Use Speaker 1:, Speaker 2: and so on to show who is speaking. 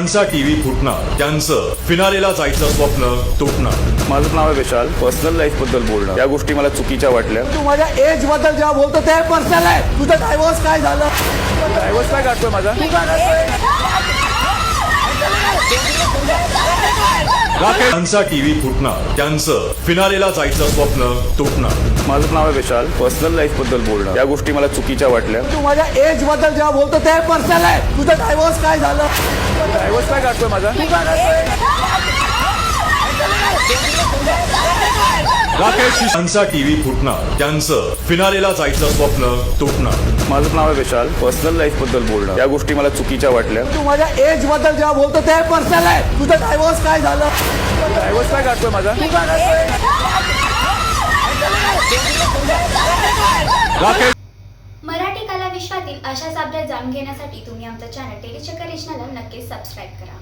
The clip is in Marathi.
Speaker 1: ज्यांचा टीव्ही फुटणार त्यांचं फिनालेला जायचं स्वप्न तुटणार.
Speaker 2: माझं नाव आहे विशाल. पर्सनल लाईफ बद्दल बोलणं या गोष्टी मला चुकीच्या वाटल्या.
Speaker 3: तू माझ्या एज बद्दल जेव्हा बोलतो ते पर्सनल आहे. तुझं डायव्हर्स काय झालं?
Speaker 2: डायव्हर्स काय काढतोय माझा?
Speaker 3: तू काय करतोय?
Speaker 1: राकेश ज्यांचा टीव्ही फुटणार त्यांचं फिनालेला जायचं स्वप्न तुटणार.
Speaker 2: माझं नाव आहे विशाल. पर्सनल लाईफ बद्दल बोलणं या गोष्टी मला चुकीच्या वाटल्या.
Speaker 3: तू माझ्या एज बद्दल जेव्हा बोलतो ते पर्सनल आहे. तुझं डायव्हर्स काय झालं?
Speaker 2: डायव्हर्स काय काढतोय माझा?
Speaker 3: तू काय करतोय?
Speaker 1: राकेश ज्यांचा टीव्ही फुटणार त्यांचं फिनालेला जायचं स्वप्न तुटणार.
Speaker 2: माझं नाव आहे विशाल. पर्सनल लाईफ बद्दल बोलणं या गोष्टी मला चुकीच्या वाटल्या.
Speaker 3: तू माझ्या एज बद्दल जेव्हा बोलतो ते पर्सनल आहे. तुझं डायव्हर्स काय झालं?
Speaker 2: डायव्हर्स काय काढतोय माझा?
Speaker 3: तू काय करतोय?
Speaker 1: राकेश
Speaker 4: मराठी कला विश्वातील अशाच अपडेट जाणून घेण्यासाठी तुम्ही आमचं चॅनल टेलीचक्कर रिजनला नक्कीच सबस्क्राईब करा.